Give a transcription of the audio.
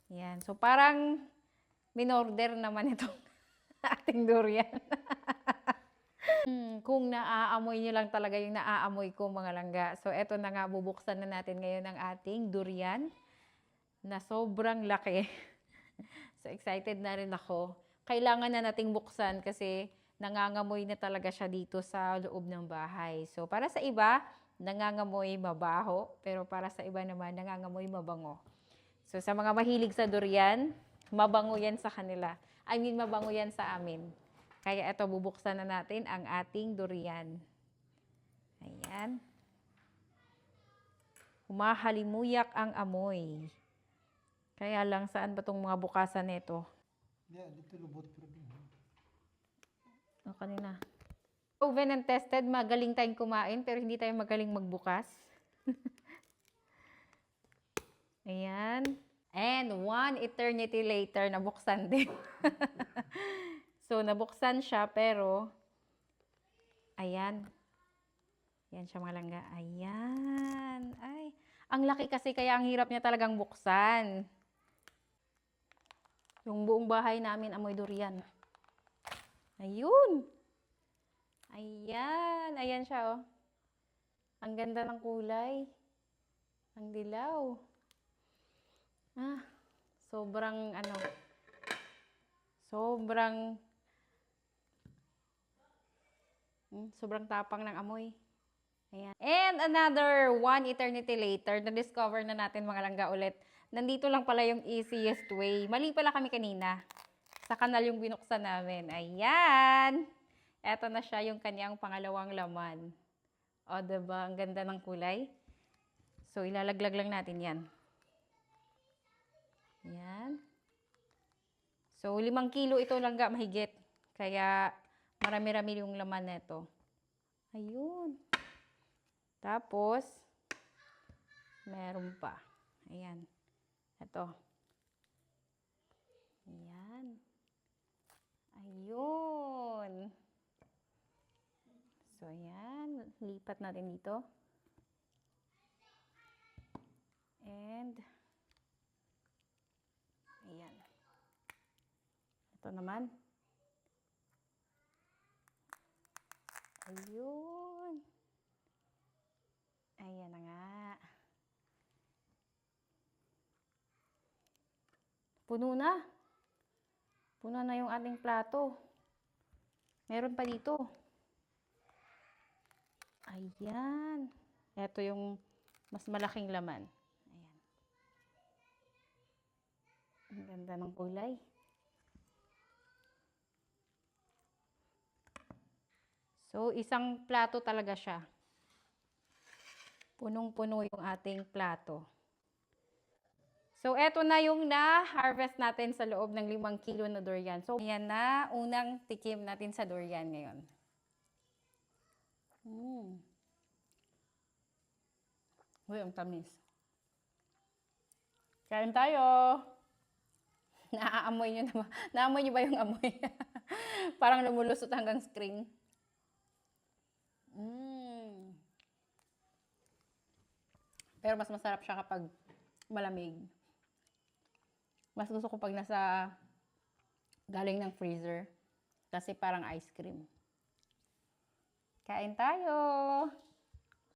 Yan. So, parang minorder naman itong ating durian. Kung naaamoy nyo lang talaga yung naaamoy ko mga langga. So, eto na nga, bubuksan na natin ngayon ang ating durian na sobrang laki. So, excited na rin ako. Kailangan na nating buksan kasi nangangamoy na talaga siya dito sa loob ng bahay. So, para sa iba, nangangamoy mabaho. Pero para sa iba naman, nangangamoy mabango. So, sa mga mahilig sa durian, mabango yan sa kanila. I mean, mabango yan sa amin. Kaya ito, bubuksan na natin ang ating durian. Ayan. Humahalimuyak ang amoy. Kaya lang, saan ba itong mga bukasan nito? Dito lubot pero O, kanina. Proven and tested, magaling tayong kumain, pero hindi tayo magaling magbukas. Ayan. And 1 eternity later, nabuksan din. So, nabuksan siya, pero, ayan. Yan siya mga langga. Ayan. Ay, ang laki kasi, kaya ang hirap niya talagang buksan. Yung buong bahay namin, amoy durian. Ayun. Ayan. Ayan siya, oh. Ang ganda ng kulay. Ang dilaw. Ah, sobrang, sobrang tapang ng amoy. Ayan. And another 1 eternity later, na-discover na natin mga langga ulit. Nandito lang pala yung easiest way. Mali pala kami kanina. Sa kanal yung binuksan namin. Ayan. Eto na siya yung kanyang pangalawang laman. O, diba? Ang ganda ng kulay. So, ilalaglag lang natin yan. Ayan. So, 5 kilo ito langga mahigit. Kaya, marami-rami yung laman nito. Ayun. Tapos, meron pa. Ayan. Ito. Ayan. Ayun. So, ayan. Lipat natin dito. And, ayan. Ito naman. Ayun. Ayan na nga. Puno na. Puno na yung ating plato. Meron pa dito. Ayan. Ito yung mas malaking laman. Ayan. Ang ganda ng kulay. So, isang plato talaga siya. Punong-puno yung ating plato. So, eto na yung na-harvest natin sa loob ng 5 kilo na durian. So, yan na unang tikim natin sa durian ngayon. Uy, ang tamis. Kain tayo! Naaamoy nyo na ba? Naamoy nyo ba yung amoy? Parang lumulusot hanggang screen. Pero mas masarap siya kapag malamig. Mas gusto ko pag nasa galing ng freezer. Kasi parang ice cream. Kain tayo!